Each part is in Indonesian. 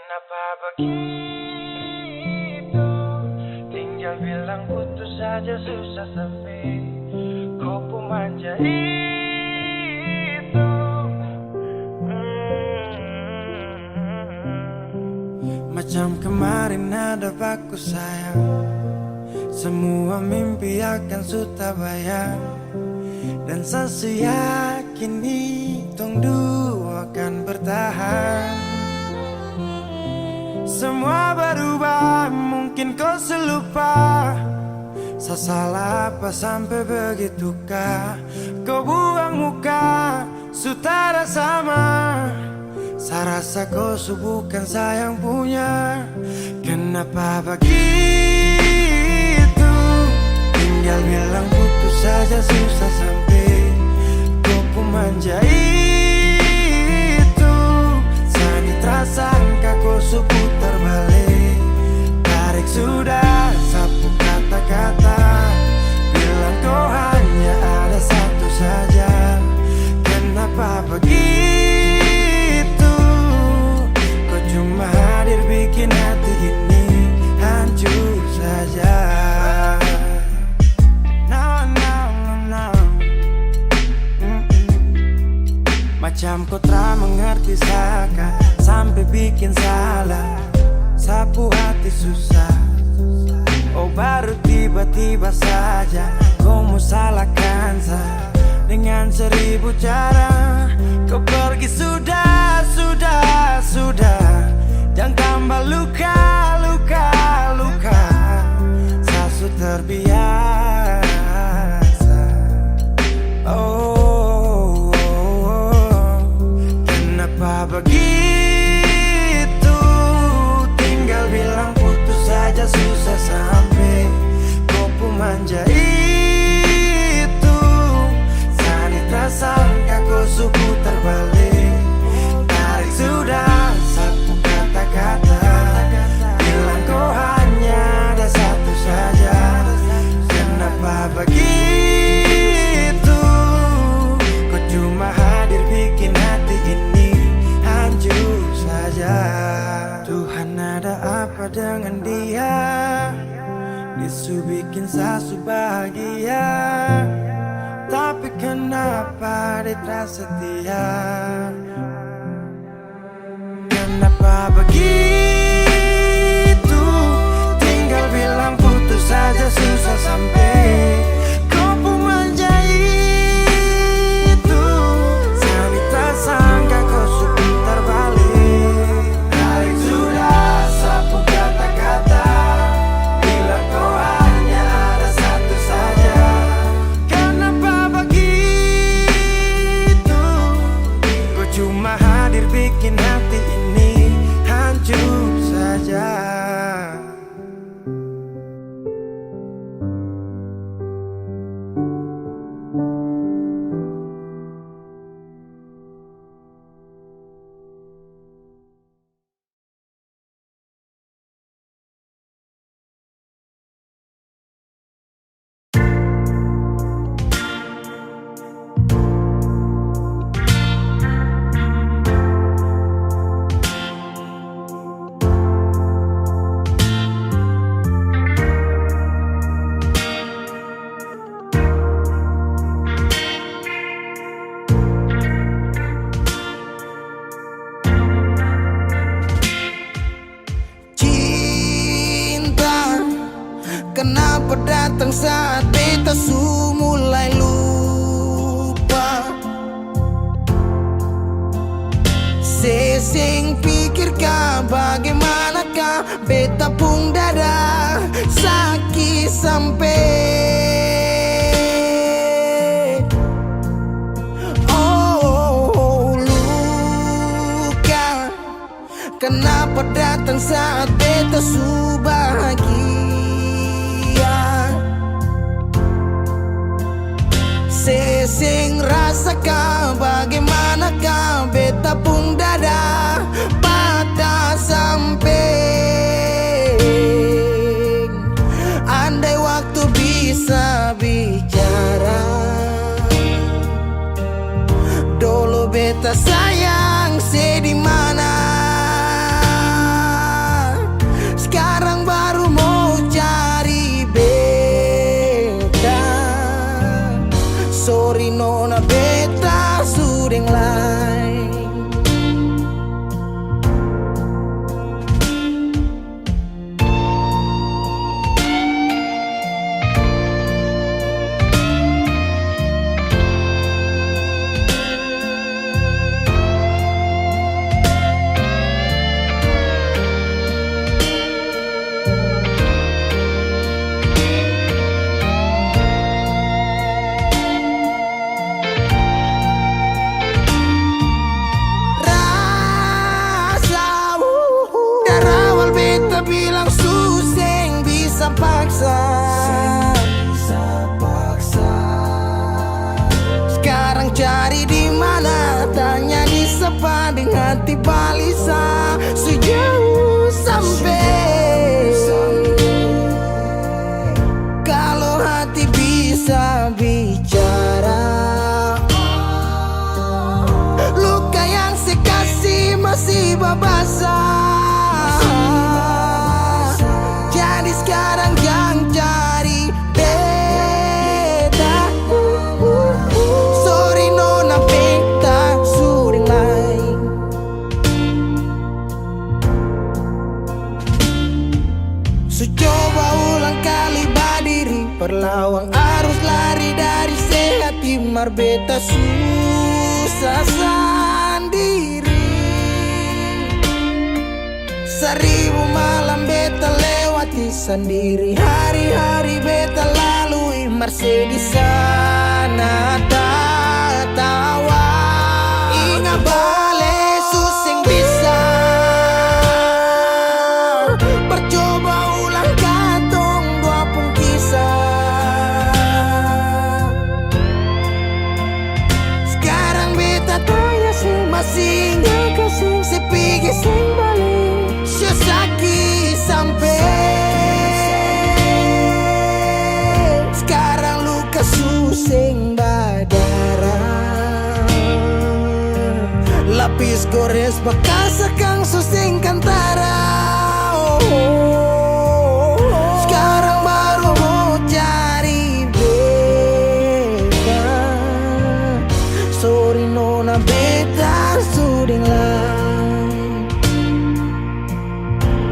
Kenapa begitu? Tinggal bilang putus saja susah sepi. Kau pemanja itu. Macam kemarin ada aku sayang. Semua mimpi akan sudah bayang. Dan saya yakin tong dua akan bertahan. Semua berubah, mungkin kau selupa. Saya salah apa sampai begitukah? Kau buang muka, sutara sama. Saya rasa kau bukan saya yang punya. Kenapa begitu? Tinggal bilang putus saja susah sampai. Kau pemanja itu. Sani tersangka kau putar balik. Tarik sudah sapu kata-kata. Bilang kau hanya ada satu saja. Kenapa begitu? Kau cuma hadir bikin hati ini hancur saja. Macam kau tak mengerti saka sampai bikin salah. Sapu hati susah. Oh baru tiba-tiba saja kau mau salahkan saya. Dengan 1000 cara kau pergi sudah. Jangan tambah luka. Saya sudah terbiasa. Oh, kenapa begitu? Tinggal bilang putus saja susah sampai. Kau pemanja itu. Sani tersangka kau putar balik. Tarik sudah sapu kata-kata. Bilang kau hanya ada satu saja. Kenapa begitu? Kau cuma hadir bikin hati ini hancur saja. Tuhan ada apa dengan dia? Disu bikin sasu bahagia. Tapi kenapa dia tak setia? Kenapa begitu? Tinggal bilang putus saja susah sampai. Kau pemanja itu. Sani tersangka kau putar balik. Tarik sudah sapu kata-kata. Bilang kau hanya ada satu saja. Kenapa begitu? Kau cuma hadir bikin hati ini hancur saja. Kenapa datang saat beta mulai lupa? Sesing pikirkah bagaimanakah beta pun dada sakit sampai. Oh luka. Kenapa datang saat beta bahagia? Sesing rasakan bagaimanakah beta pun dada patah sampai. Andai waktu bisa bicara, dulu beta sayang sedih mana. Beta bilang suseng bisa paksa. Sekarang cari di mana, tanya di sepading hati balisa. Sejauh sampai kalau hati bisa bicara, luka yang sekasih masih babasa. Jadi sekarang yang cari beta. Sorry nona beta sudah lain. So coba ulang kali badiri, perlawan arus lari dari sehat timar. Beta susah sendiri. Seribu malam beta lewati sendiri. Hari-hari beta lalui Marse di sana tertawa. Ingat bale suseng bisa. Percoba ulang katong dua pun kisah. Sekarang beta tanya sih masih ingat kasih. Sepigi sing balik sesaki sampai. Sekarang luka suseng badara. Lapis gores bekas kang suseng kantara. Sekarang baru mau cari beta. Sorry nona beta sudah lain.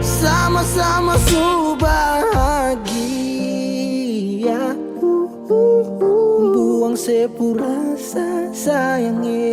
Sama-sama su bahagia. Buang sepurasa sayangnya.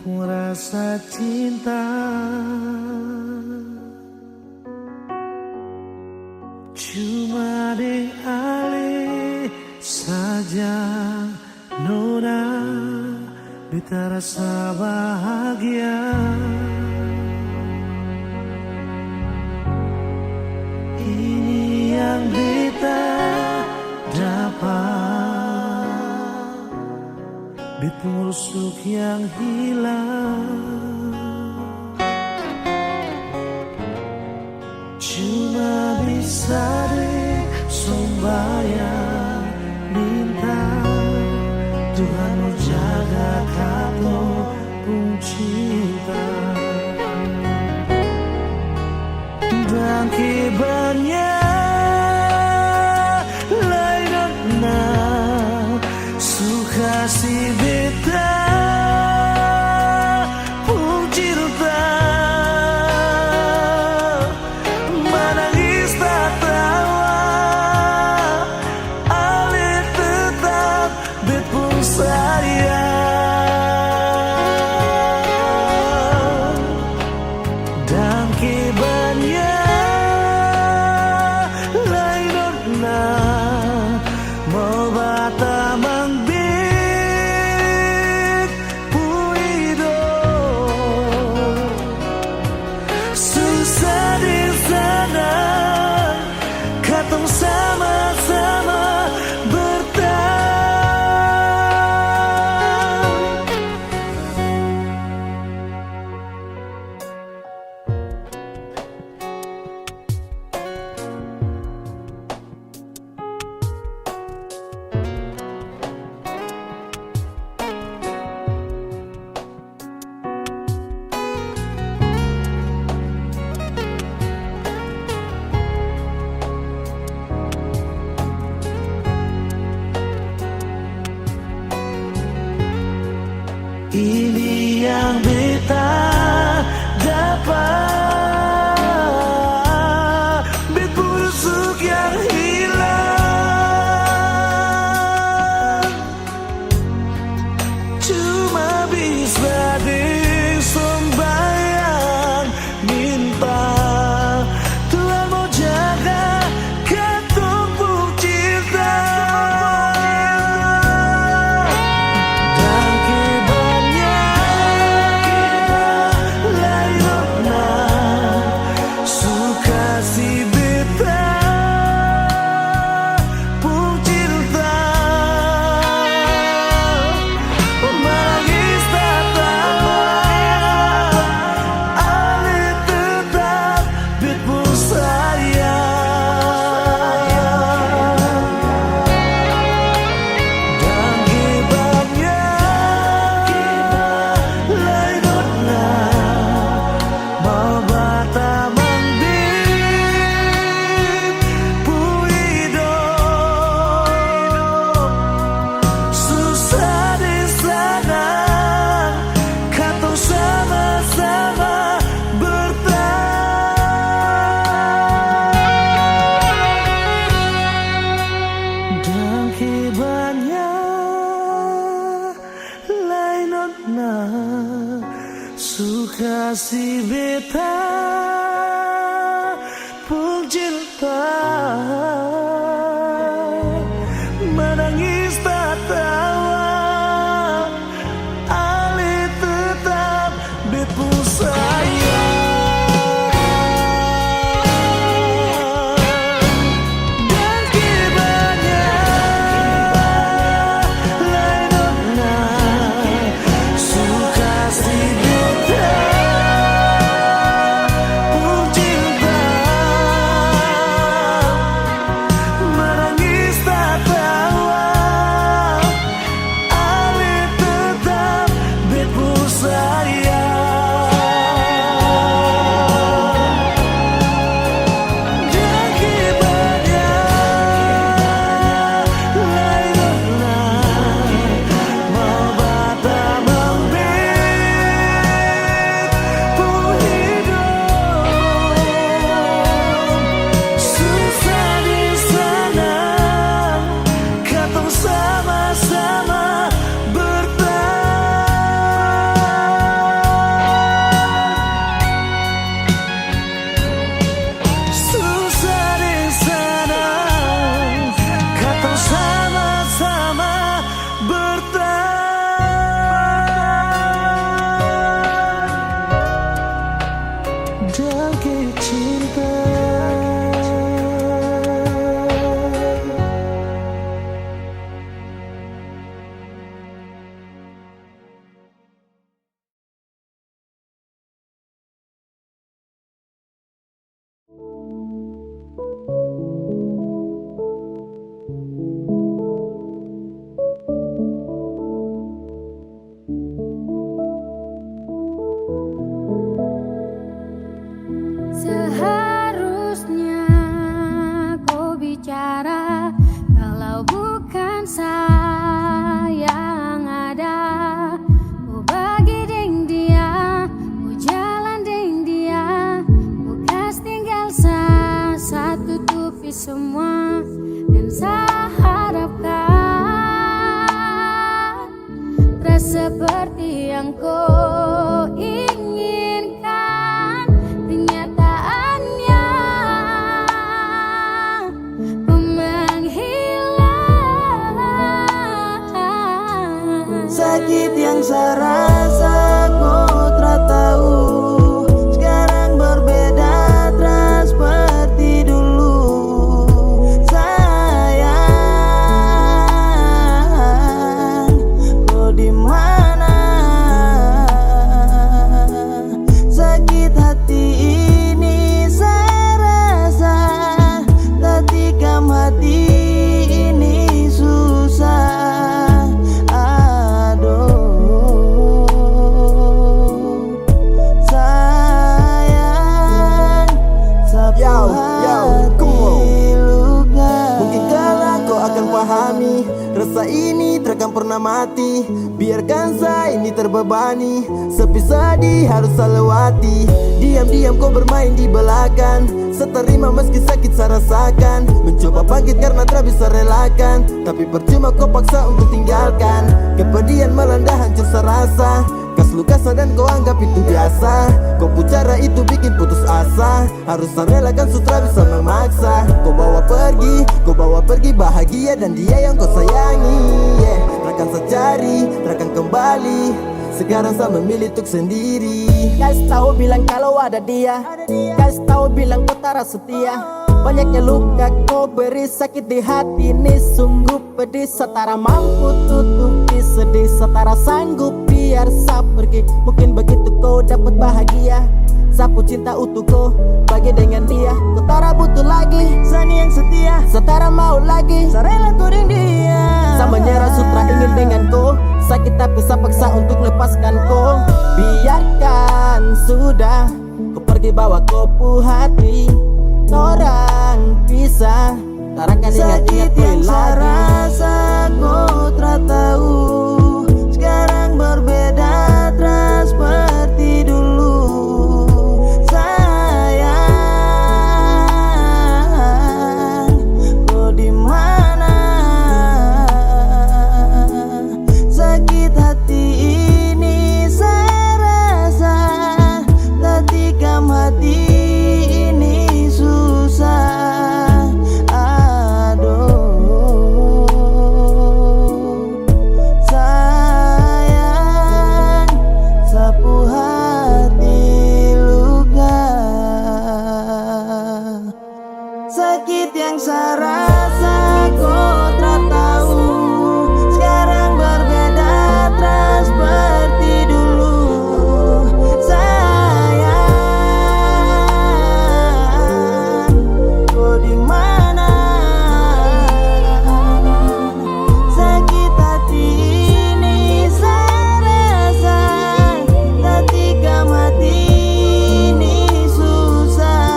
pun rasa cinta. Cuma di alih saja nona, beta rasa bahagia. Ini yang beta dapat, beta rusuk yang hilang. Cuma bisa sembahyang minta Tuhan mau jaga kamu pun cinta. Dan kibarnya lain na suka si beta pun cinta. Menangis tak tawa, ale tetap bet pun sayang. Dan kibarnya mau bata mangbit puido, susah di sana katong sama-sama bertahan. Ini yang beta dapat, bet busuk yang hilang. Cuma bisa disembayang minta Tuhan mau jaga katong pun cinta. Suka si beta pun cinta. Menangis tak tawa, ale tetap bet pun sayang. Dan kibarnya lain na suka si sayang. rasa ini takkan pernah mati. Biarkan saya ini terbebani, sepi sedih harus saya lewati. Diam-diam kau bermain di belakang, seterima meski sakit saya rasakan. Mencoba bangkit karena tak bisa relakan, tapi percuma kau paksa untuk tinggalkan. Kepedihan melanda hancur serasa, kas luka dan kau anggap itu biasa. Kau pucara itu bikin putus asa, harus relakan sutra bisa memaksa. Kau bawa pergi bahagia dan dia yang kau sayangi, yeah. Takkan saya cari, takkan kembali. Sekarang saya memilih untuk sendiri. Kasih tahu bilang kalau ada dia, kasih tahu bilang kau tak setia. Banyaknya luka kau beri, sakit di hati ini sungguh pedih. Setara mampu tutupi sedih, setara sanggup biar saya pergi. Mungkin begitu kau dapat bahagia, sapu cinta utuh kau bagi dengan dia. Kau tak butuh lagi Sani yang setia, setara mau lagi saya rela kau dengan dia. Saya menyerah sutra ingin dengan kau, sakit tapi saya paksa untuk lepaskan kau. Biarkan sudah, kau pergi bawa kopu hati. Orang pisah, tak akan ingat-ingat yang lagi. saya rasa kau tak tahu, sekarang berbeda tak seperti dulu. Sayang, kau di mana? Sakit hati ini saya rasa, tak tikam hati. Sakit yang saya rasa kau tak tahu, sekarang berbeda tak seperti dulu. Sayang, kau di mana? Sakit hati ini saya rasa, tak tikam hati ini susah.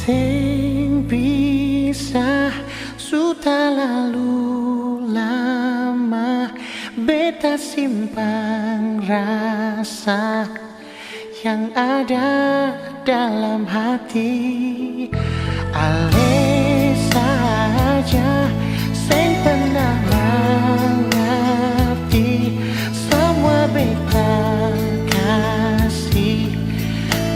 Sing pisah sudah lalu lama, beta simpan rasa yang ada dalam hati. Ale saja sing pernah mengerti semua beta kasih,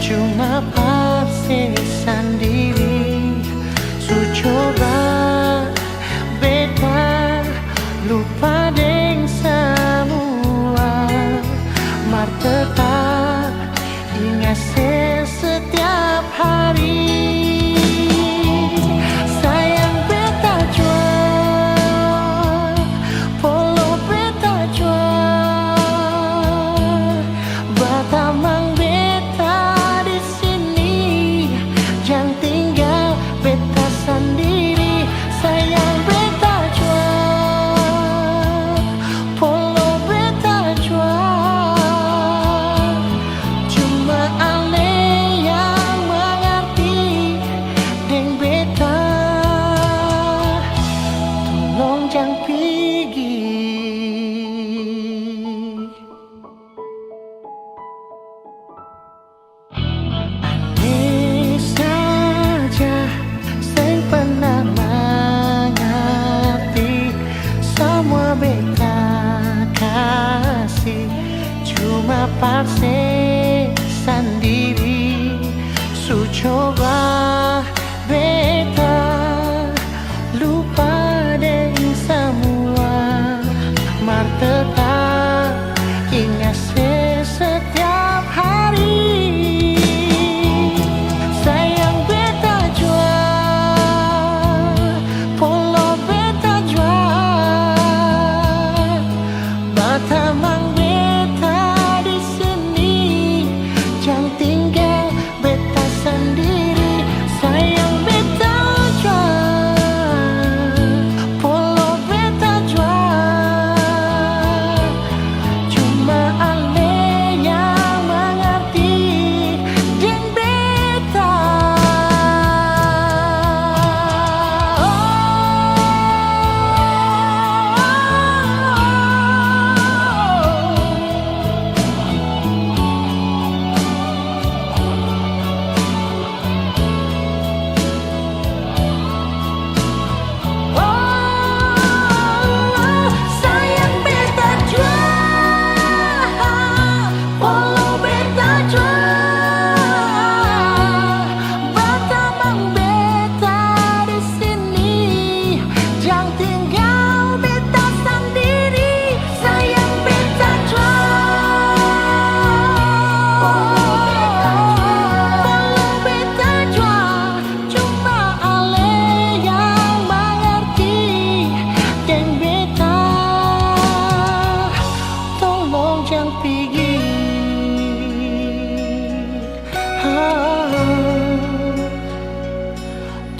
cuma pasti sendiri. Su coba beta lupa deng semua, mar tetap ingat setiap hari.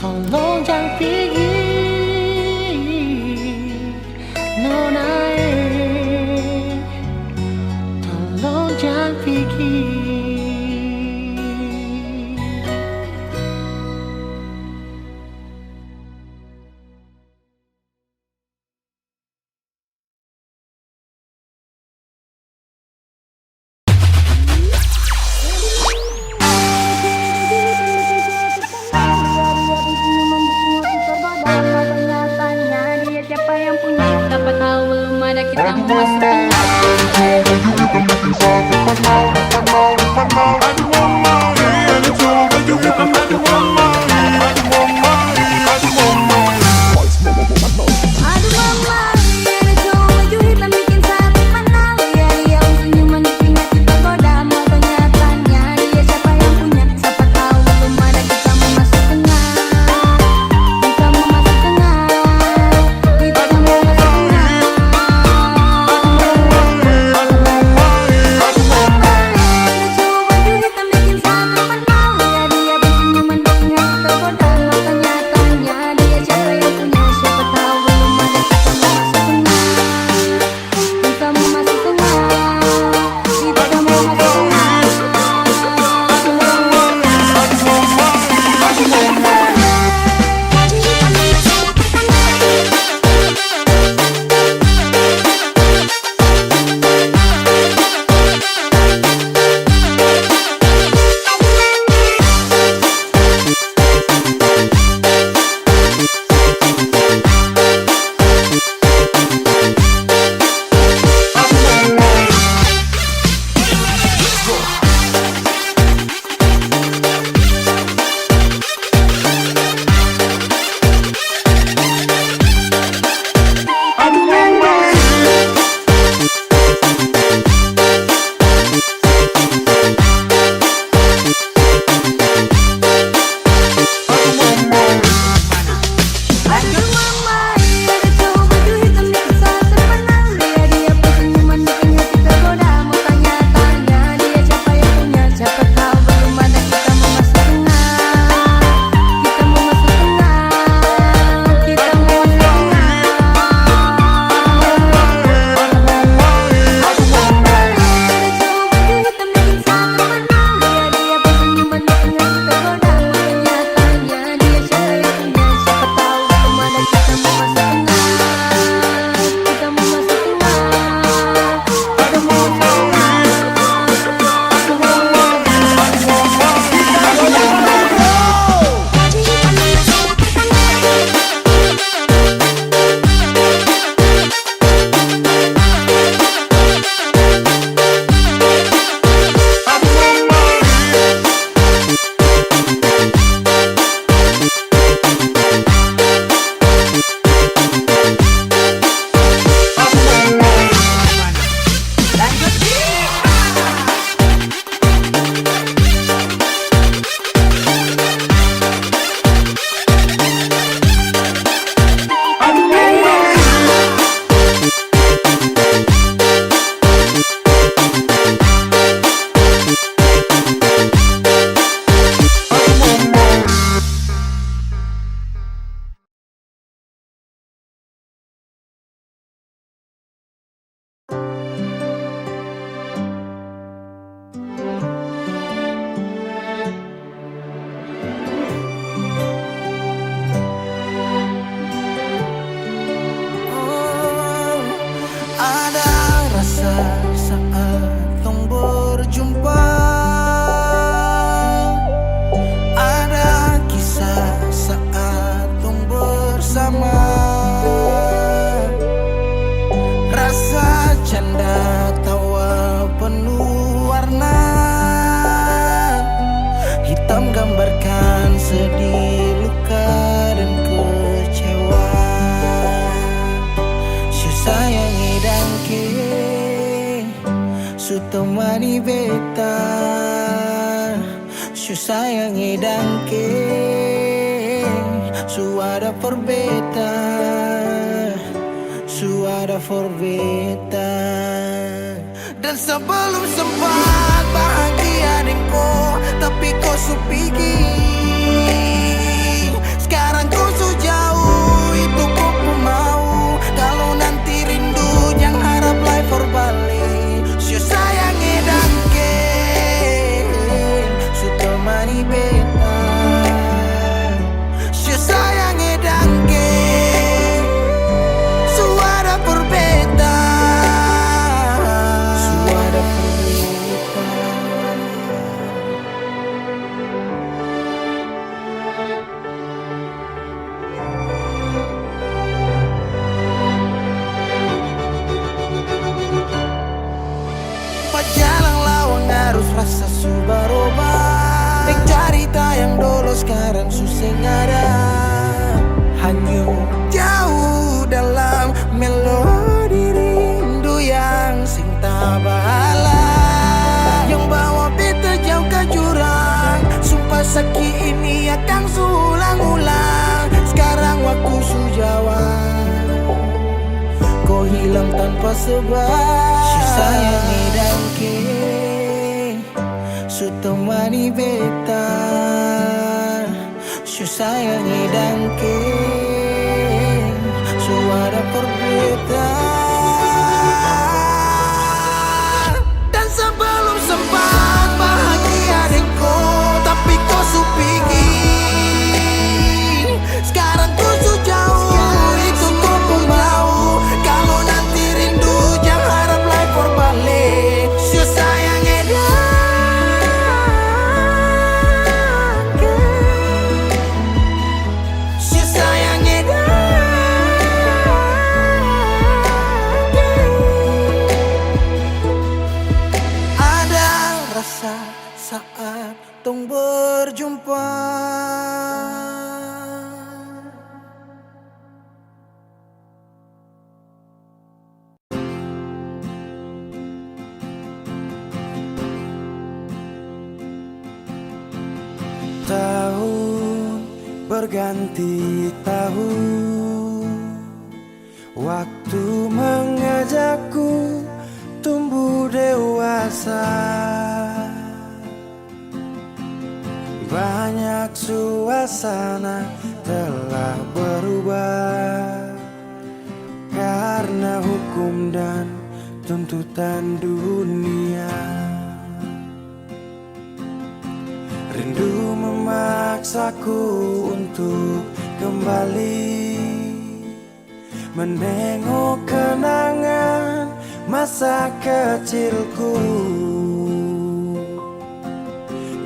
tolong jangan pergi Nona, tolong jangan pergi. temani beta Su sayangi dangke Suara for beta Suara for beta Dan sebelum sempat bahagia denko Tapi kau supigi tanpa sebab. Si sayangi dangke su temani beta, su sayangi dangke su ada perbedaan. Dan sebelum sempat bahagia denganku, tapi kau su pikir sekarang kau su jauh. Itu kau pun mau. Kalau nanti rindu jangan harap lagi berbalik. Su sayang edake, su sayang edake. Ada rasa saat tong berjumpa. Tahun berganti tahun, waktu mengajakku tumbuh dewasa. Banyak suasana telah berubah karena hukum dan tuntutan dunia. Rindu memaksaku untuk kembali menengok kenangan masa kecilku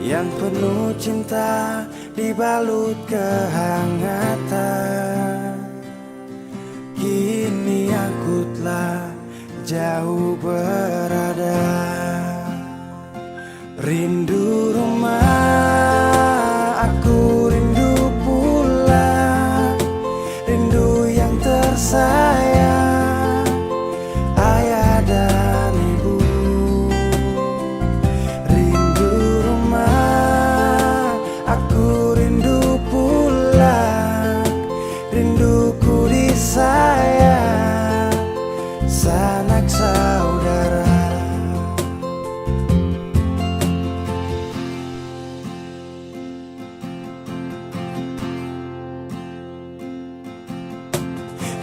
yang penuh cinta dibalut kehangatan. Kini aku telah jauh berada. Rindu rumah, aku rindu pulang. Rindu yang tersayang, ayah dan ibu. Rindu rumah, aku rindu pulang. Rinduku disayang, sanak saudara.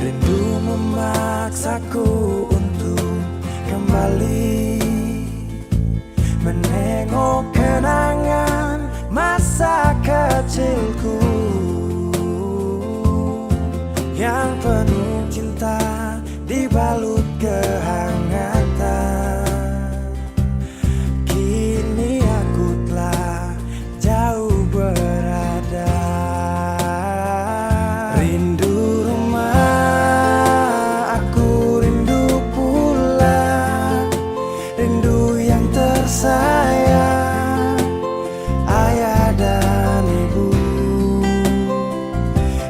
Rindu memaksaku untuk kembali menengok kenangan masa kecilku yang penuh cinta dibalut kehangatan. Kini aku telah jauh berada. Rindu sayang, ayah dan ibu.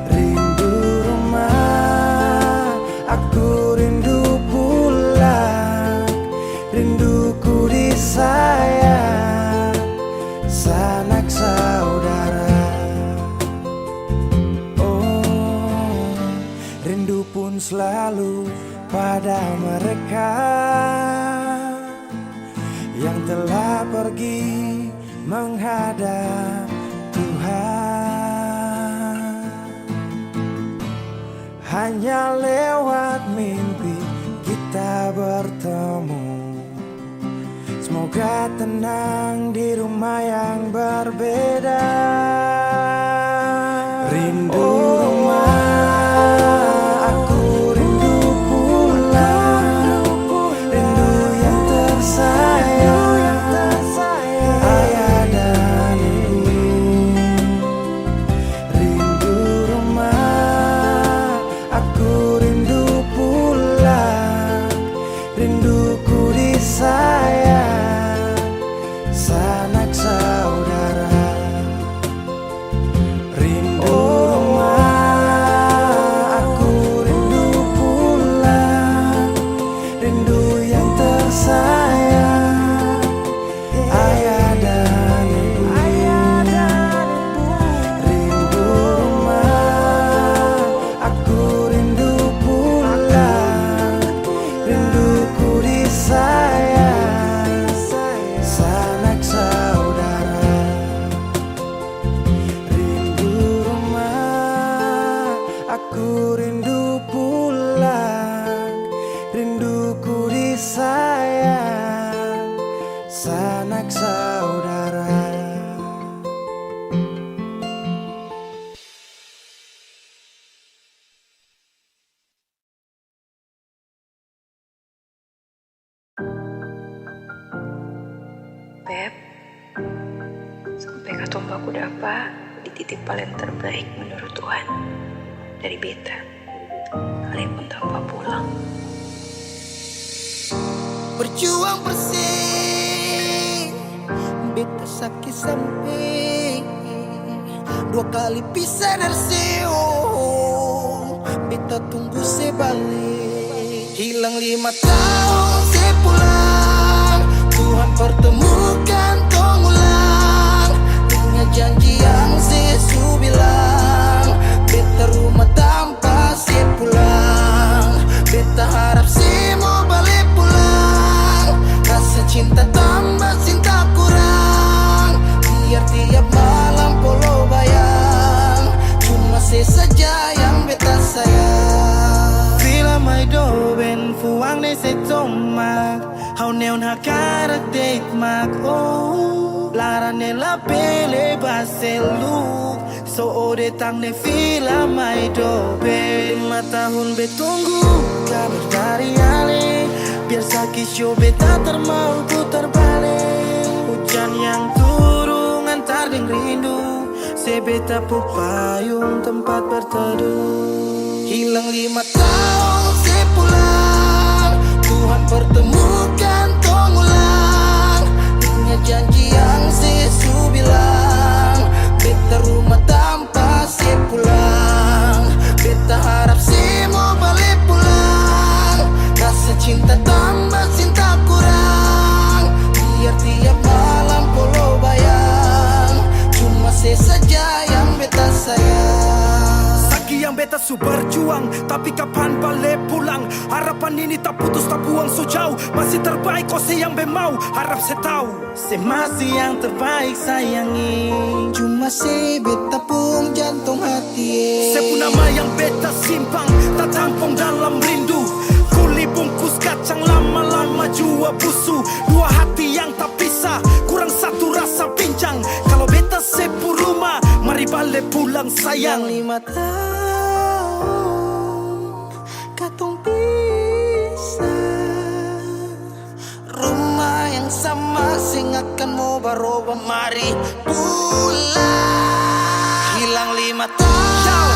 Rindu rumah, aku rindu pulang. Rinduku disayang, sanak saudara. Oh, rindu pun selalu pada mereka yang telah pergi menghadap Tuhan. Hanya lewat mimpi kita bertemu. Semoga tenang di rumah yang berbeda. Rindu rumah, aku rindu pulang. Rindu yang tersayang, ayah dan ibu. Rindu rumah, aku rindu pulang. Rinduku disayang, sanak saudara. Beb, sampai katong baku dapa di titik paling terbaik menurut Tuhan dari beta, kalaupun tanpa pulang. Berjuang bersih, beta sakit sampai 2 kali pisah dari Seoul. Beta tunggu sebalik. Hilang 5 tahun sepulang, Tuhan pertemukan tong ulang. Dengan janji yang Yesus bilang, beta rumah tanpa sepulang. Beta harap semua balik pulang. Rasa cinta tambah cinta kurang, biar tiap malam polo bayang. Cuma saja yang beta sayang. Fila mai do ben fuang ne se tomak hau neon hakarak date mak oh lara ne la pele baselu so ode tang ne fila mai do ben 5 tahun betunggu kabar dari ale biar sakit show beta termau putar balik hujan yang turun antar deng rindu sebeta pupayung tempat berteduh. Hilang 5 tahun sepulang, Tuhan pertemukan tong ulang. Dengan janji yang Yesus bilang, beta rumah tanpa sepulang. Beta harap semua balik pulang. Rasa cinta tambah cinta kurang, biar tiap malam polo bayang. Cuma saja yang beta sayang. Yang beta su berjuang, tapi kapan balik pulang? Harapan ini tak putus tak buang so jauh. Masih terbaik kau yang bemau. Harap saya tahu, saya masih yang terbaik sayangi. Cuma si beta pun jantung hati. Saya pun nama yang beta simpang, tak tampung dalam rindu. Kuli bungkus kacang lama-lama jua busu. 2 hati yang tak pisah, kurang satu rasa pincang. Kalau beta sepu rumah, mari balik pulang sayang. 5 tahun katong pisah, rumah yang sama sing akan mau baroba mari pulang. Hilang 5 tahun,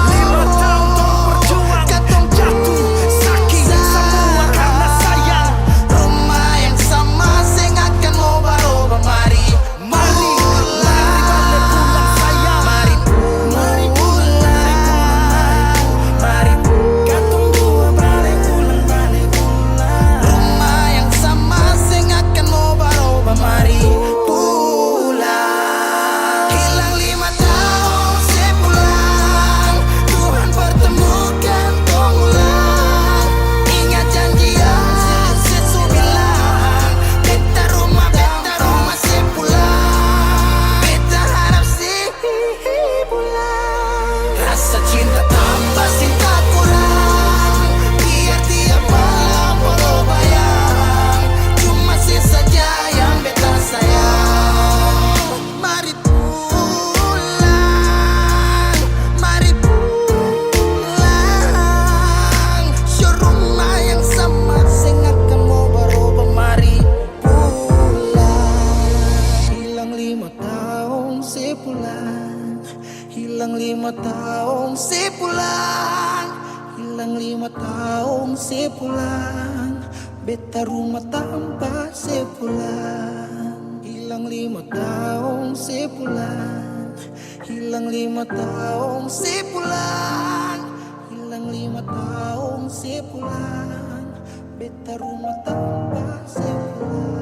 5 tahun tong berjuang, katong jatuh sakit semua karena sayang. rumah yang sama sing akan mau baroba mari Mari balik pulang sayang. Mari pulang, mari Katong dua balik pulang. rumah yang sama sing akan mau baroba mari pulang. Hilang 5 tahun sepulang, Tuhan pertemukan tong ulang. Ingat janji yang Yesus bilang, beta rumah sepulang. Beta harap sih pulang. Rasa cinta tambah cinta kurang, biar tiap malam polo bayang. Cuma saja yang beta sayang. Mari pulang, mari pulang. Show rumah yang sama sing akan mau baroba mari pulang. Hilang 5 tahun sepulang, hilang 5 tahun sepulang, hilang 5 tahun sepulang. Beta rumah tanpa sepulang. Hilang 5 tahun sepulang, hilang 5 tahun sepulang, hilang 5 tahun sepulang. Beta rumah tanpa sepulang.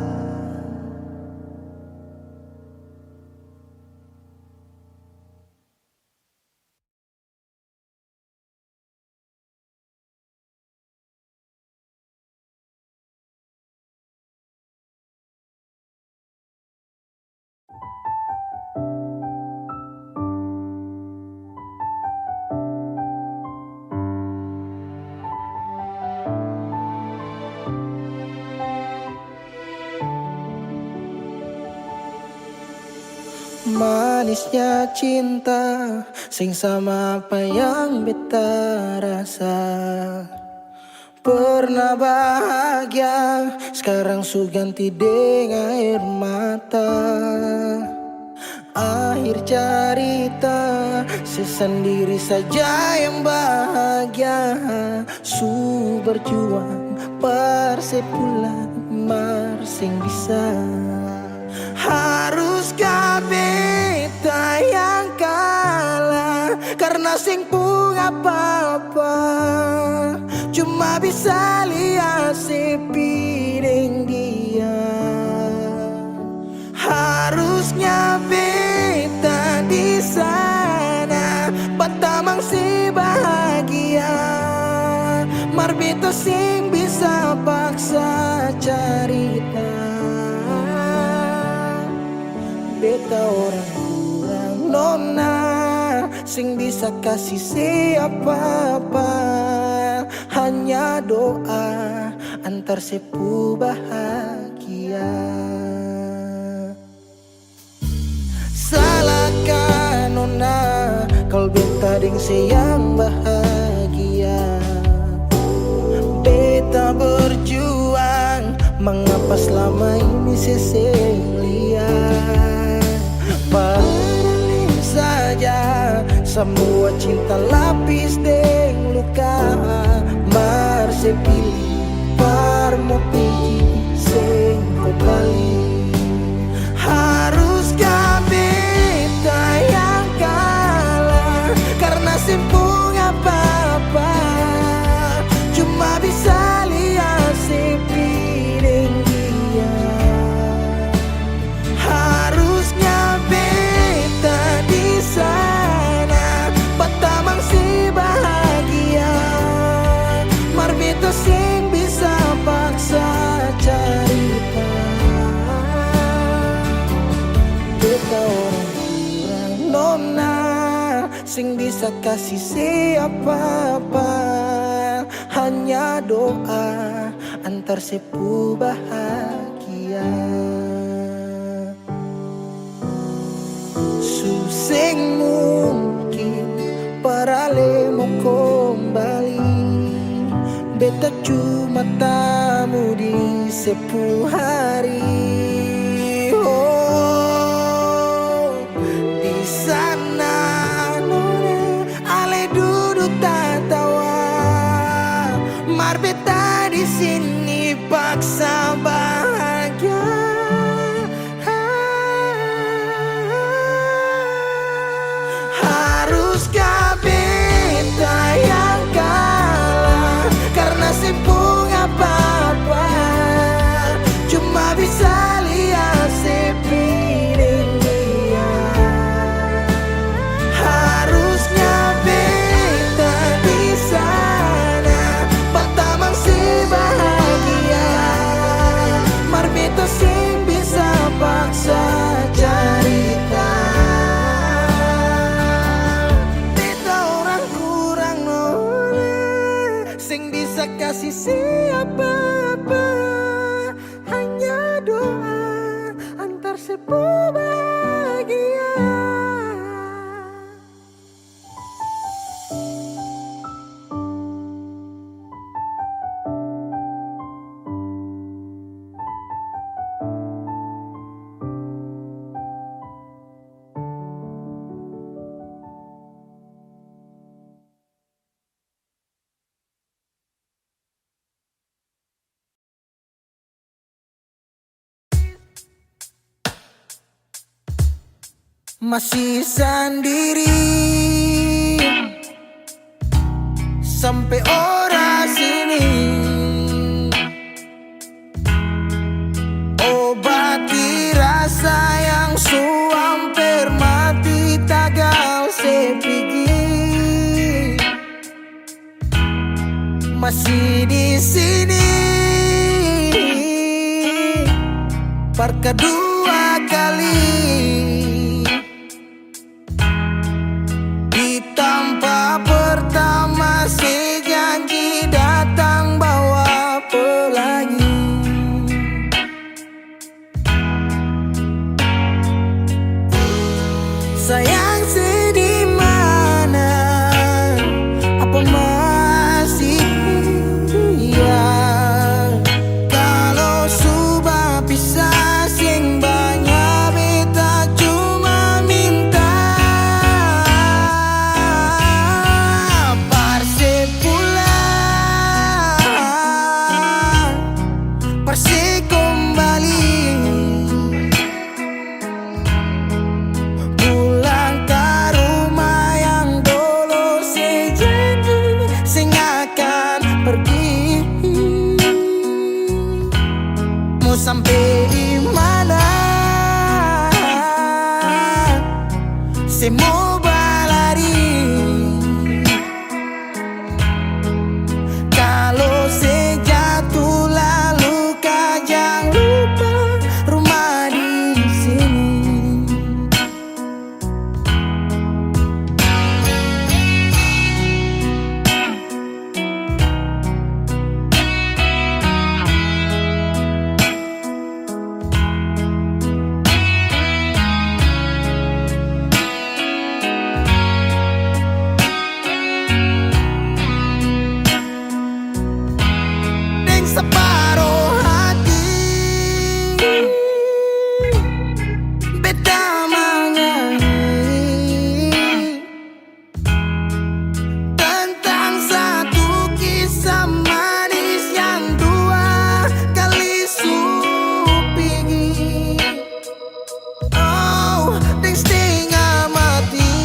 Manisnya cinta sing sama apa yang beta rasa. Pernah bahagia, sekarang su ganti dengan air mata. Akhir cerita, sesendiri saja yang bahagia. Su berjuang, persepulan, marsing bisa. Haruskah beta yang kalah, karena sing pun apa-apa. Cuma bisa lihat sepi dengan dia. Harusnya beta di sana, pertamang si bahagia. Mar beta sing bisa paksa cerita. Beta orang kurang nona, sing bisa kasih siapa-apa. Hanya doa antar sepu bahagia. Salahkan nona kalau beta ding sayang bahagia. Beta berjuang, mengapa selama ini seseng lihat. Padahal saja semua cinta lapis deng luka. Mar sepilih parmo pigi sing kembali. Haruskah beta yang kalah, karena simpung apa-apa. Cuma bisa lihat sepi dengan dia. Harusnya beta di sana, pertamang si bahagia. Mar beta sing bisa paksa cerita. Beta orang kurang nona, sing bisa kasih siapa-apa. Hanya doa antar sepu bahagia. Suseng mungkin parale mau kembali. Beta cuma tamu di sepu hari. Oh, di sana nona ale duduk tatawa. Mar beta di sini paksa bahagia. Haruskah beta yang kalah, karena simpung apa-apa. Cuma bisa lihat sepi dengan dia. Harusnya beta di sana, pertamang si bahagia. Mar beta sing bisa paksa cerita. Beta orang kurang nona, sing bisa kasih siapa-apa. Hanya doa antar sepu bahagia. Masih sendiri sampai ora sini. Obati rasa yang su hampir mati tagal sepigi. Masih di sini per kedua kali. Tanpa pertama si janji datang bawa pelangi. Sayang sedih mana, apa masih separuh hati. Beta menyanyi tentang satu kisah manis yang dua kali supigi. Oh, deng setengah mati.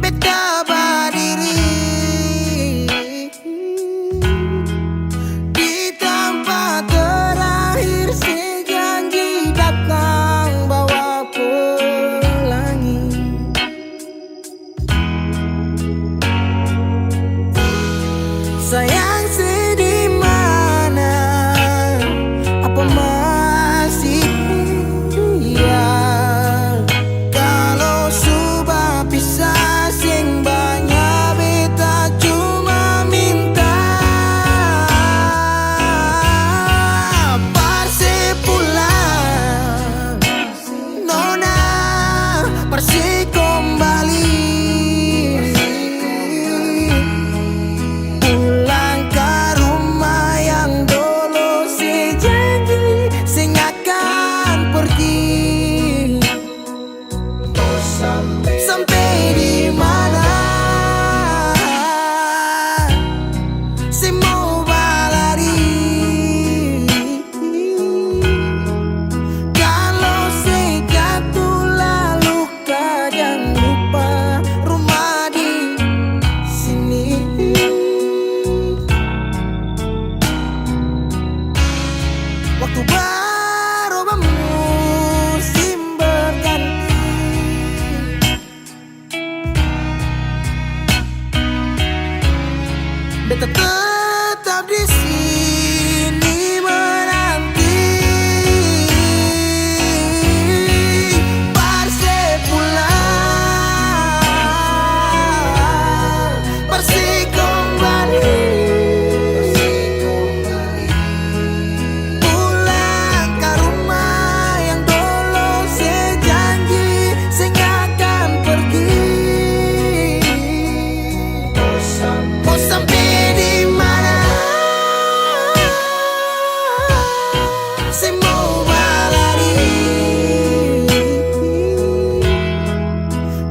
Beta berdiri di tempat terakhir, sejanji datang bawa pelangi. Sayang sedih mana, apa masih dia? Kalau sudah pisah sing banyak, beta cuma minta parse pulang, nona parse kembali. Pulang ke rumah yang dulu sejanji sing akan pergi. Sampai di mana si mau berlari? Kalau si jatuh lalu jangan lupa rumah di sini. Waktu berubah musim berganti, beta tetap di sini menanti parse pulang, parse kembali. Pulang ke rumah yang dulu sejanji sing akan pergi. Mau sampai di mana si mau berlari?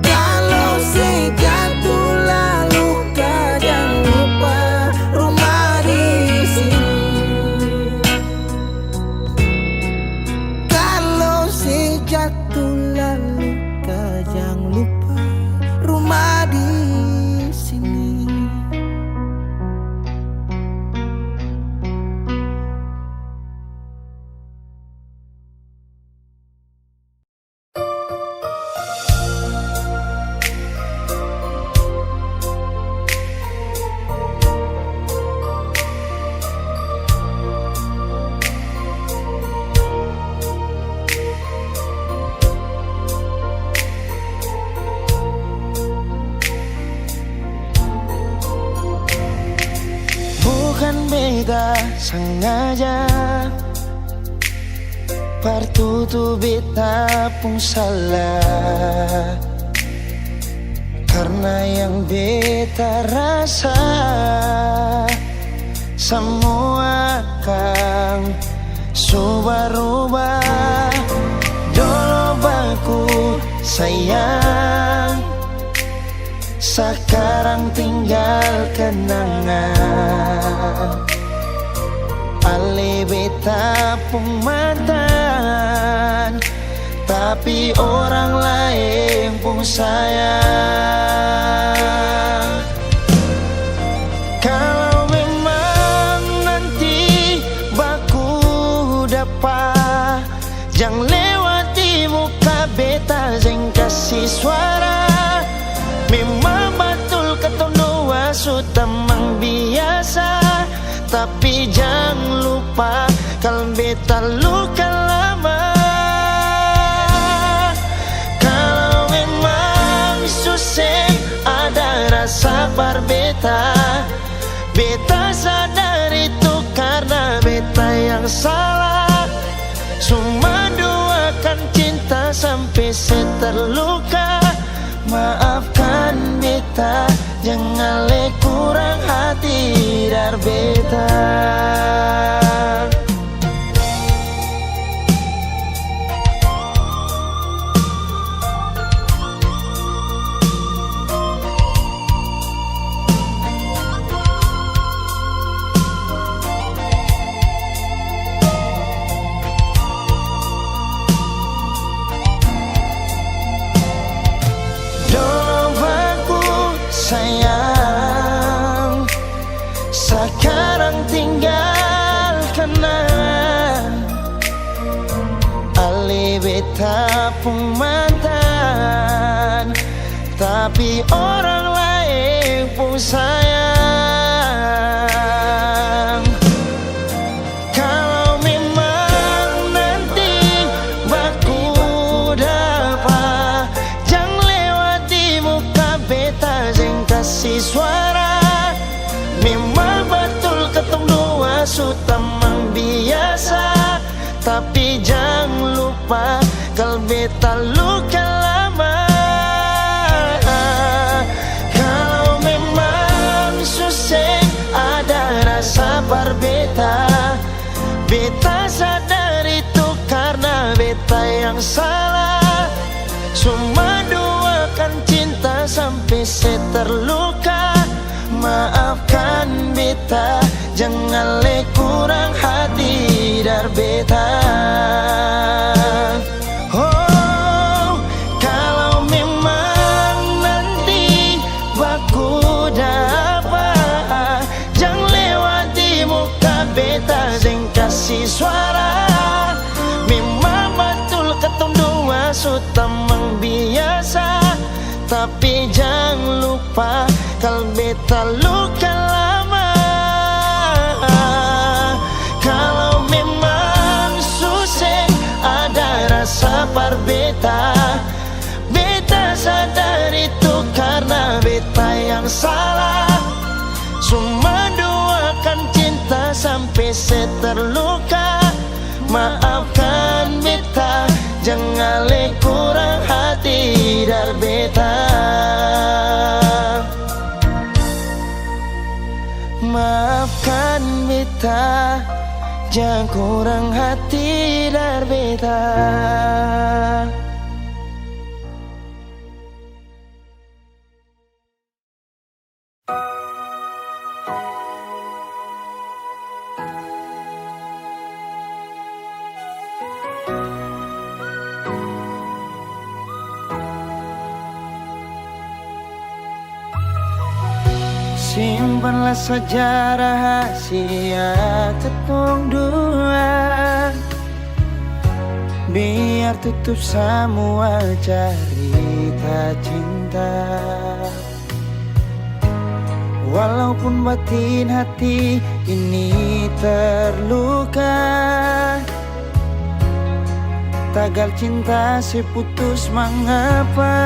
Kalau si jatuh lalu jangan lupa rumah di sini. Kalau si jatuh lalu jangan lupa rumah di sini. Bukan beta sengaja, partu tu beta pun salah. Karena yang beta rasa semua akan subah-rubah. Dulu baku sayang, sekarang tinggal kenangan. Ale beta pun mantan, tapi orang lain pun sayang. Kalau memang nanti baku dapat, jangan lewati muka beta, jangan kasih suara. Memang betul kata dua sudah mang biasa, tapi jangan lupa kalau beta luka lama. Kalau memang susah ada rasa berbeta, beta sadar itu karena beta yang salah. Cuma doakan cinta sampai seterluka. Maafkan beta jangan le kurang hati dar beta. Sayang, sekarang tinggalkan Ali beta pun mantan, tapi orang lain pun sayang. Kalau memang nanti baku dapat, jangan lewati muka beta jeng kasih suara. Memang betul ketong dua sutamang biasa, tapi jangan lupa kalau beta luka lama. Kalau memang susah ada rasa berbeta, beta sadar itu karena beta yang salah. Cuma duakan cinta sampai saya terluka. Maafkan beta, jangan le kurang hati dar beta. Oh, kalau memang nanti baku dapat, jangan lewati muka beta jeng kasih suara. Memang betul ketong dua sutamang biasa, tapi jangan lupa kalau beta luka lama. Kalau memang susah ada rasa berbeta, beta sadar itu karena beta yang salah. Cuma duakan cinta sampai saya terluka. Maafkan beta, jangan le kurang hati dar beta. Maafkan beta, jangan kurang hati dar beta. Simpanlah sejarah rahasia ketong dua, biar tutup semua cerita cinta. Walaupun batin hati ini terluka, tagal cinta seputus mengapa.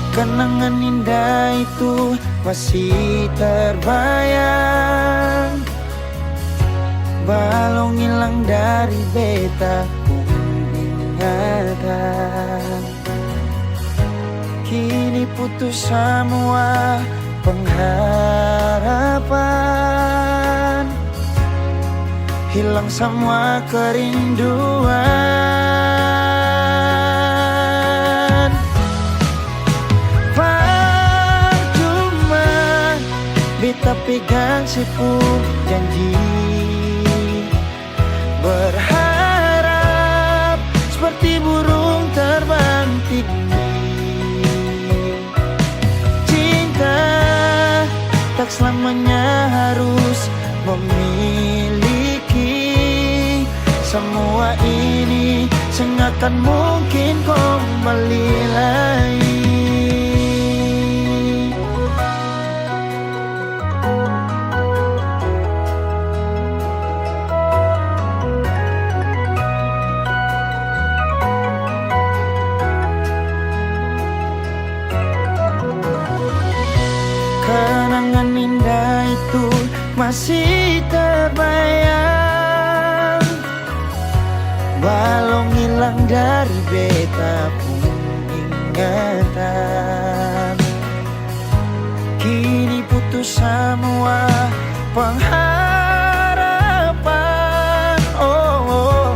Kenangan indah itu masih terbayang, balong hilang dari beta pun ingatan. Kini putus semua pengharapan, hilang semua kerinduan. Beta pegang sepuh janji, berharap seperti burung terbang tinggi. Cinta tak selamanya harus memiliki. Semua ini sengakan mungkin kembali lagi. Kenangan indah itu masih terbayang, balong hilang dari beta pun ingatan. Kini putus semua pengharapan, oh,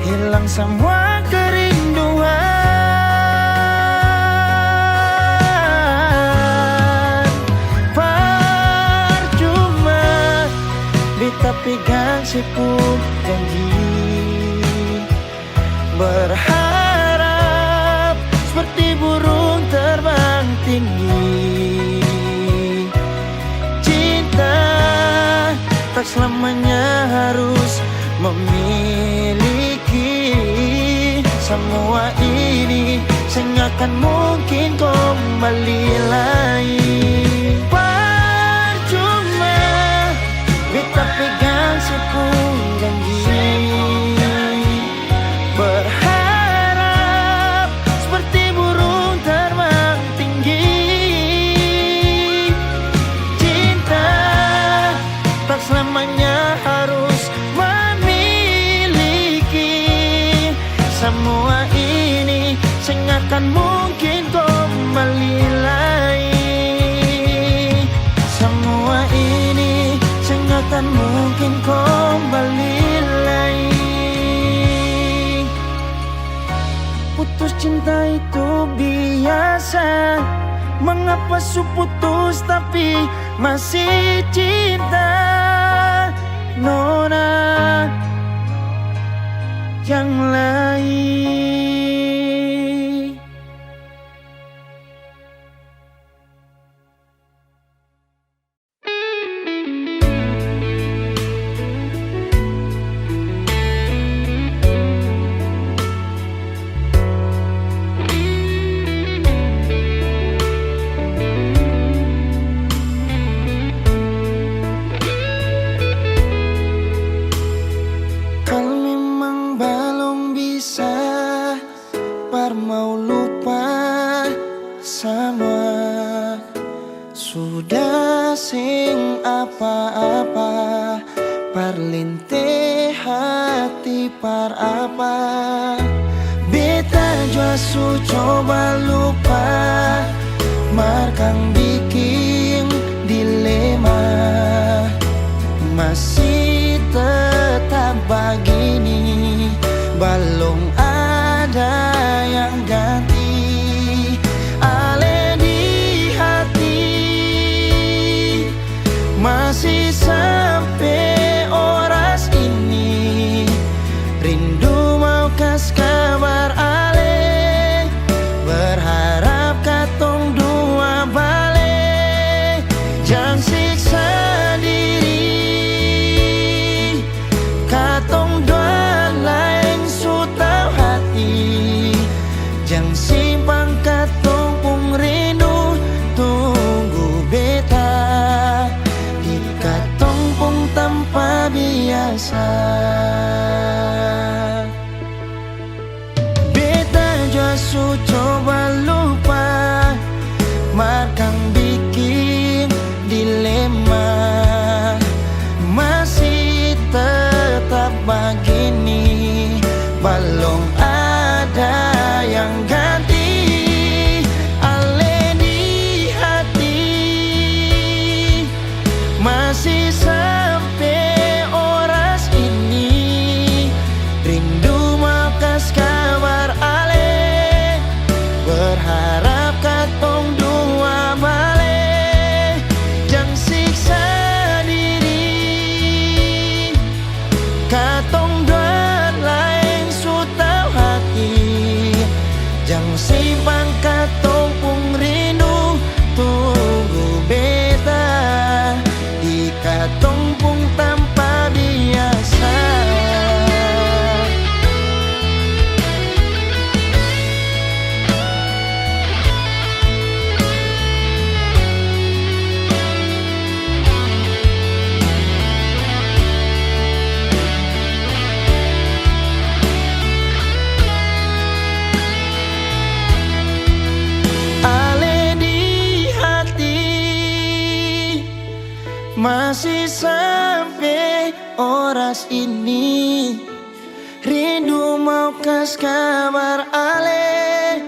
hilang semua kerinduan. Percuma beta pegang sepuk janji, berharap seperti burung terbang tinggi. Cinta tak selamanya harus memiliki. Semua ini sengakan mungkin kembali lagi. Percuma beta pegang sepung janji, berharap seperti burung terbang tinggi. Cinta tak selamanya harus memiliki. Semua ini sengakan mungkin kembali lagi. Semua ini sengakan mungkin kembali lagi. Putus cinta itu biasa, mengapa su putus tapi masih cinta? Nona yang lain. Kalau memang belum bisa, par mau lupa semua. Sudah sing apa-apa, par lintih hati par apa. Beta jua su coba lupa, markang bikin dilema. Masih tetap begini, belum ada yang ganti. Ale di hati masih sampai oras ini. Rindu mau kas kabar ale, berharap katong dua balik. Jangan siksa diri, katong dua lain su tau hati. Jangan simpang katong pung rindu, tunggu beta di katong pung tanpa biasa. Beta jua su coba lupa, markang bikin dilema. Masih tetap begini, belum ada yang ganti. Ale di hati masih sampai oras ini. Rindu mau kas kabar ale, berharap katong dua balik. Jangan siksa diri, katong dua lain su tau hati. Jangan simpang katong pung rindu, tunggu beta di katong pung tanpa biasa. Ale di hati masih sampai oras ini. Rindu mau kas kabar ale,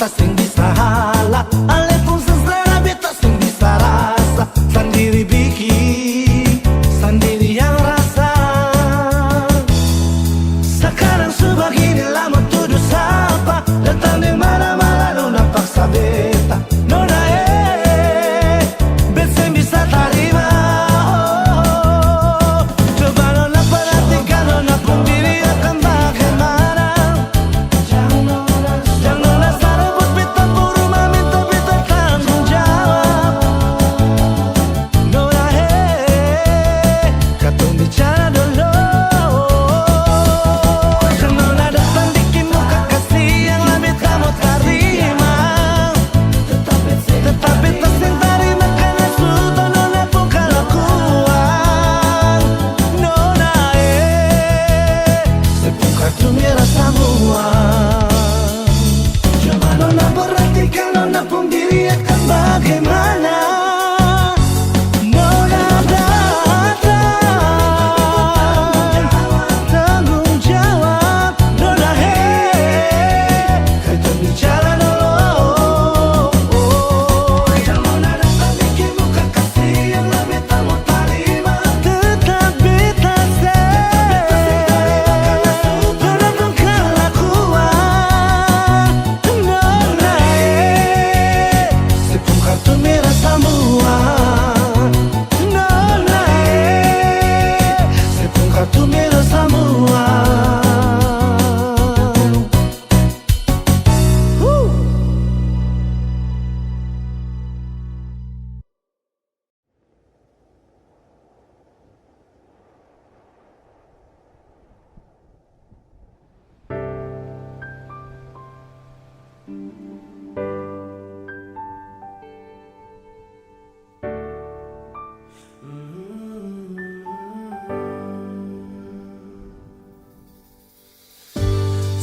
beta sing bisa hala. Ale pun seselera beta sing bisa rasa. Sendiri bikin, sendiri yang rasa. Sekarang sebegini lama tuduh sapa. Datang di mana-mana nona paksa beta. Nona beta sing bisa terima. Coba nona perhatikan nona pun diri akan bagaimana. Jangan nona sarebut beta buru meminta beta tanggung jawab. Nona katong bicara dulu. Nona datang bikin muka kasih yang lebih kamu terima. Tetap beta sing terima karena sudah nona pun kelakuan. Nona sepung kartu merah semua. Coba nona perhatikan nona pun diri akan bagaimana. Nona datang tanggung jawab. Nona kita bicara dulu. Nona datang bikin muka kasih yang lebih kamu terima. Tetap beta nona pun kelakuan. Nona sepung kartu merah semua. Nona sepung kartu merah semua.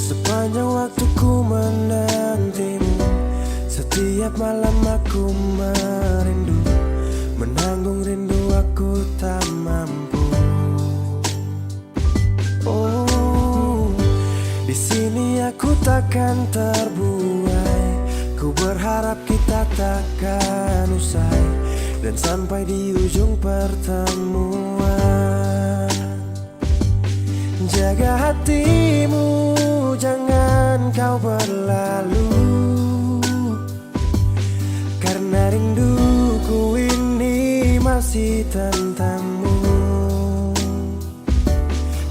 Sepanjang waktu ku menantimu, setiap malam aku merindu, menanggung rindu aku tak mampu. Oh, di sini aku takkan terbuai. Ku berharap kita takkan usai dan sampai di ujung pertemuan. Jaga hatimu, jangan kau berlalu, karena rinduku ini masih tentangmu.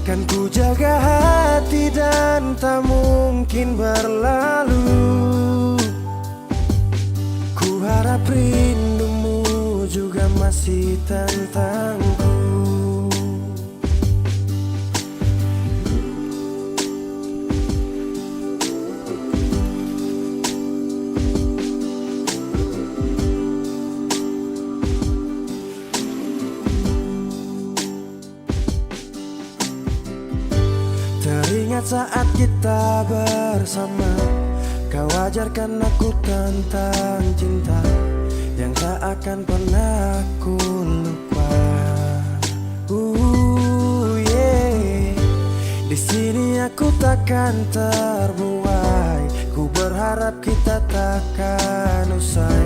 Kan ku jaga hati dan tak mungkin berlalu. Ku harap rindumu juga masih tentangku. Teringat saat kita bersama, kau ajarkan aku tentang cinta yang tak akan pernah aku lupa. Yeah. Di sini aku takkan terbuai. Ku berharap kita takkan usai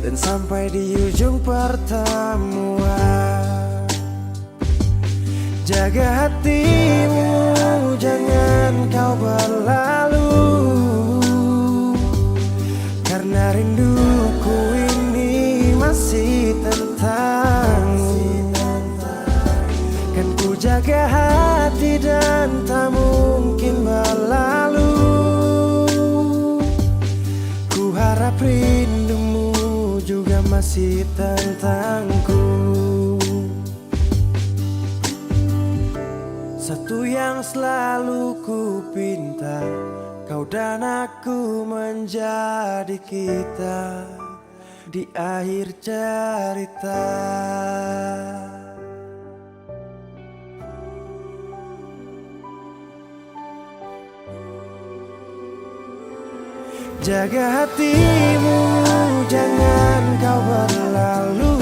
dan sampai di ujung pertemuan. Jaga hatimu, jangan kau berlalu, karena rinduku ini masih tentangmu. Kan ku jaga hati dan tak mungkin berlalu. Ku harap rindumu juga masih tentangku. Satu yang selalu ku pinta, kau dan aku menjadi kita di akhir cerita. Jaga hatimu, jangan kau berlalu,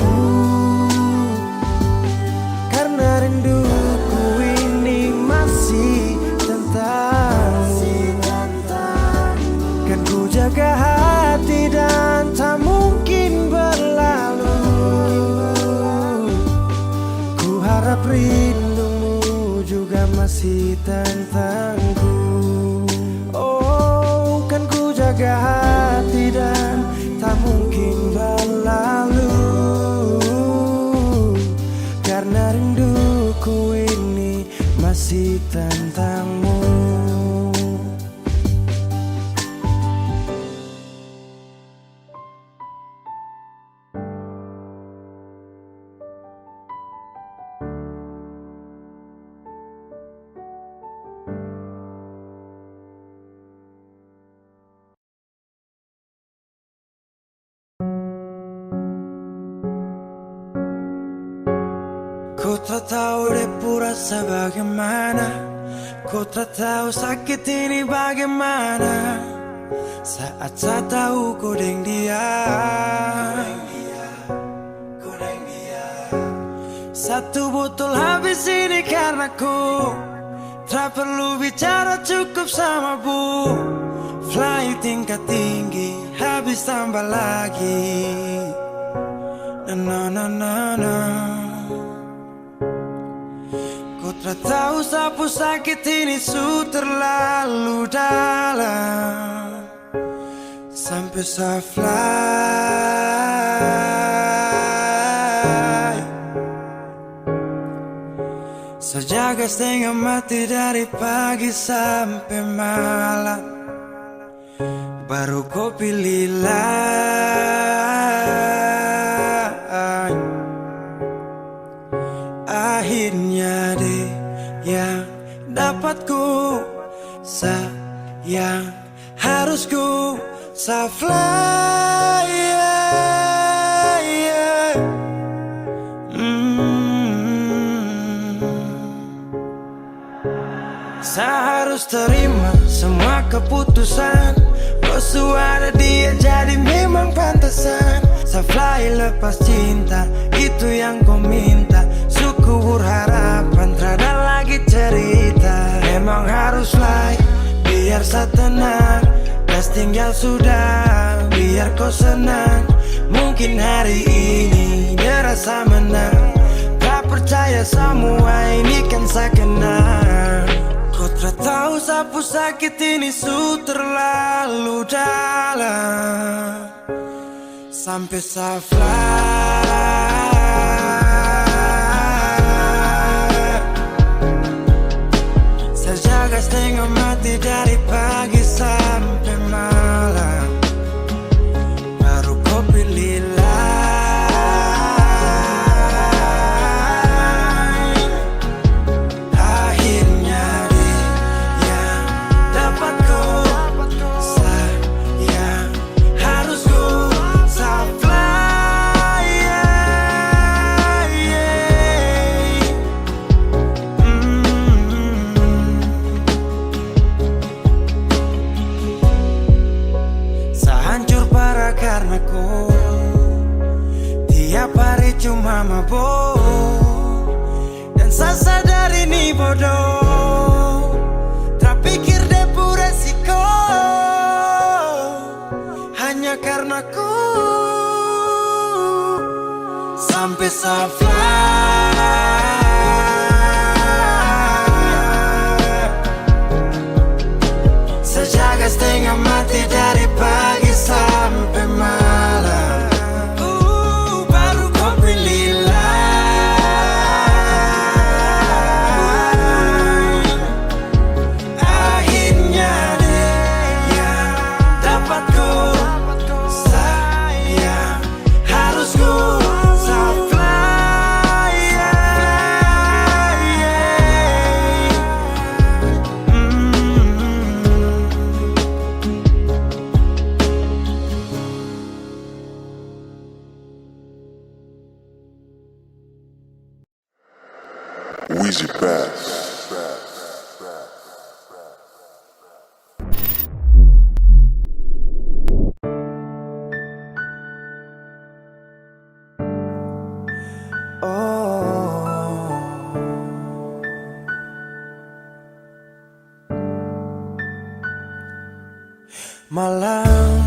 karena rinduku ini masih tentangmu. Kan ku jaga hati Tetap rindumu juga masih tentangku. Oh, kan ku jaga hati dan tak mungkin berlalu, karena rinduku ini masih tentangmu. Ku tak tahu depu rasa bagaimana, ku tak tahu sakit ini bagaimana, saat saya tahu ku deng dia. Satu botol habis ini karena ku tak perlu bicara, cukup sama bu. Fly tingkat tinggi, habis tambah lagi. Na na na na. Ku tak tahu sapu sakit ini su terlalu dalam, sampai saya fly. Saya jaga setengah mati dari pagi sampai malam, baru kau pilih lain. Akhirnya deh yang dapat ku sayang, harus ku fly, yeah. Saya harus terima semua keputusan, kau suara dia jadi memang pantasan. Saya fly lepas cinta, itu yang kau minta. Kubur harapan, terada lagi cerita. Emang harus fly, biar saya tenang. Gas tinggal sudah, biar kau senang. Mungkin hari ini dia rasa menang. Tak percaya semua ini kan saya kenal. Kau tak tahu sapu sakit ini su terlalu dalam, sampai saya fly. Jaga setengah mati dari pagi sampai malam, baru kau pilih lain. Akhirnya dia yang dapat kau sayang, harus kau fly, yeah. Karena ku tiap hari cuma mabuk, dan saya sadar ini bodoh. Tak pikir depu resiko, hanya karena ku sampai saya fly. Saya jaga setengah mati dari pagi sampai malam, baru kau pilih lain. Akhirnya dia dapat kau sayang, harus kau fly, yeah. Weezy Bass. Malam,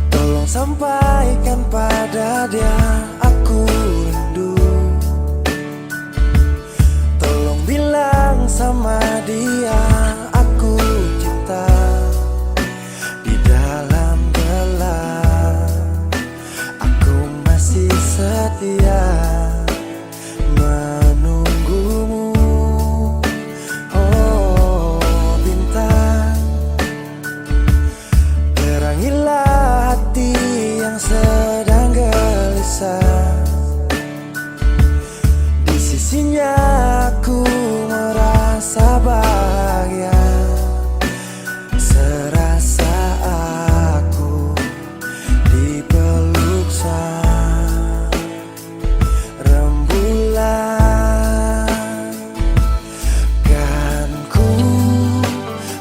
tolong sampaikan pada dia aku rindu. setia menunggumu. Oh bintang, terangilah hati yang sedang gelisah. Di sisinya aku merasa bahagia, serasa aku dipeluk sang rembulan. Kan ku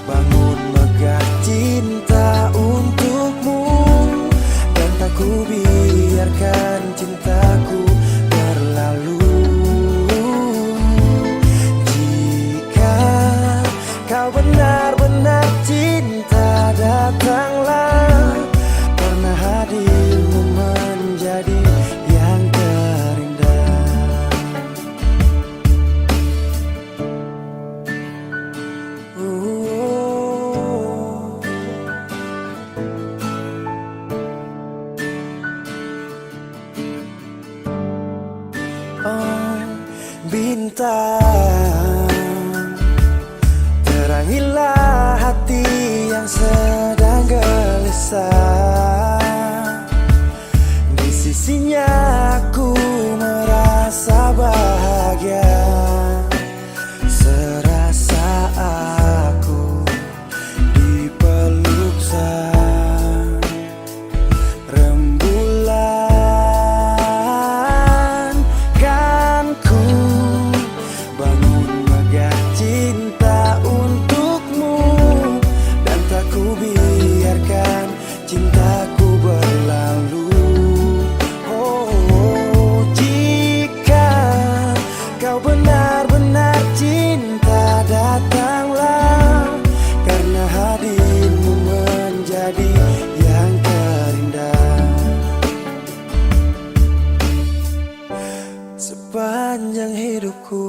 bangun megah cinta untukmu, dan tak ku biarkan cintaku berlalu. Jika kau benar-benar cinta, datanglah, karena hadirmu menjadi yang terindah. Oh bintang, terangilah hati yang sedang gelisah. Di sisinya aku merasa bahagia, serasa aku dipeluk sang rembulan. Kan ku bangun megah cinta untukmu, dan tak ku biarkan cintaku berlalu. Oh jika kau benar-benar cinta, datanglah, karena hadirmu menjadi yang terindah. Sepanjang hidupku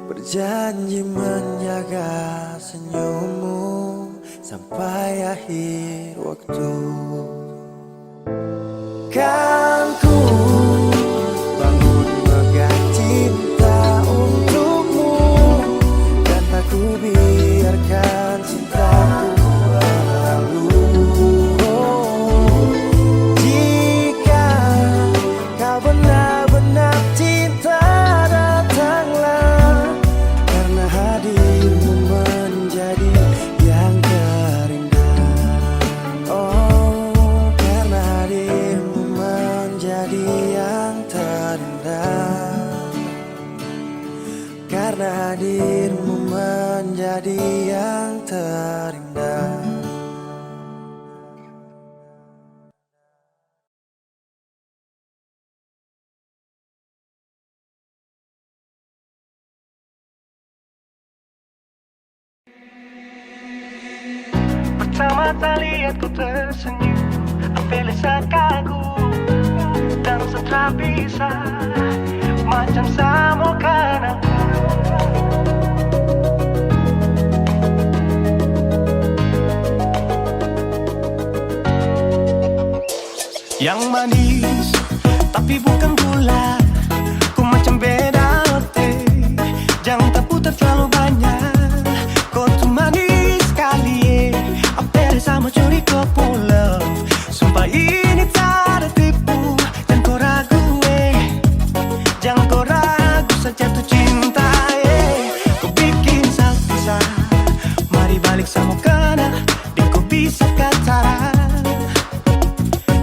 berjanji menjaga senyummu sampai akhir waktu. Kan ku bangun megah cinta untukmu, dan tak ku biarkan cintaku berlalu. Jika kau benar-benar cinta, datanglah, karena hadirmu menjadi yang terindah. Oh karena hadirmu menjadi yang terindah, karena hadirmu menjadi yang terindah. Pertama tak lihat ku tersenyum, apel saat kagum dan setelah bisa macam sama kan aku. Yang manis tapi bukan gula, ku macam beda teh, jangan tak putar terlalu banyak. Kau tuh manis sekali, apel sama curi kau pulau. Sumpah ini tak ada tipu, jangan kau ragu jangan kau ragu saja tuh cinta kau bikin salsa, mari balik sama kena, di kau bisa kata.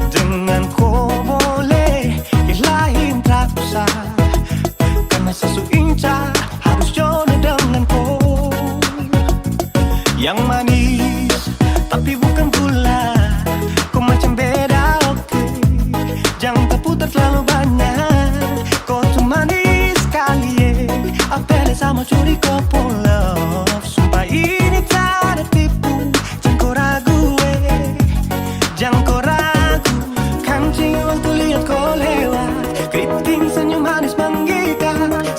Dengan kau boleh ilahin tak usah, karena sesu inca harus jodoh dengan kau. Yang manis tapi bukan gula, kau macam beda oke, jangan terputar terlalu banyak. Kau tuh manis sekali apel sama curi kau pulau. Sumpah ini tak ada tipu, jangan kau ragu jangan kau ragu. Kancing waktu lihat kau lewat, keriting senyum manis menggigit,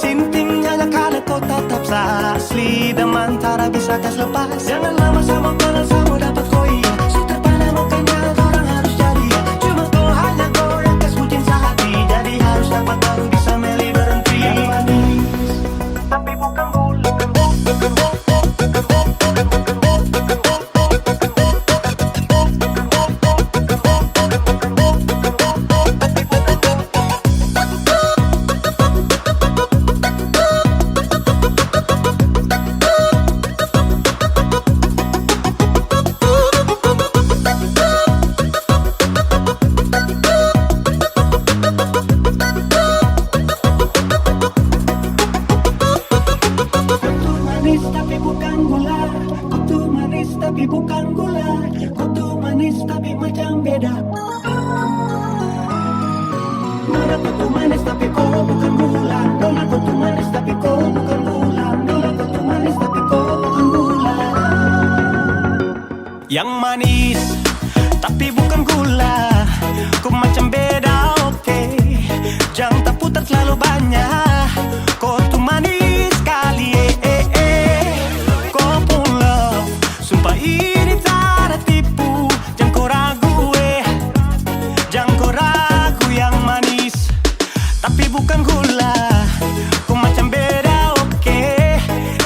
sintingnya kala kau tatap asli, dan mantara bisa kas lepas. Jangan lama sama kenal sama dapat kau iya, sudah pada makanya orang harus jadi ya. Cuma kau hanya kau yang kas bucin sehati, yang manis, tapi bukan gula. Kau macam beda, oke. Jangan tak putar terlalu banyak. Kau tuh manis sekali, Kau pun love, sumpah ini tak ada tipu. Jangan kau ragu, jangan kau ragu yang manis, tapi bukan gula. Kau macam beda, oke.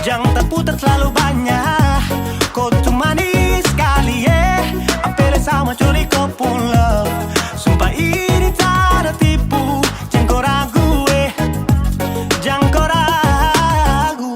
Jangan tak putar terlalu banyak. Kau tuh manis sekali, apel sama curi kau pun love. Sumpah ini tak ada tipu. Jangan kau ragu, jangan kau ragu.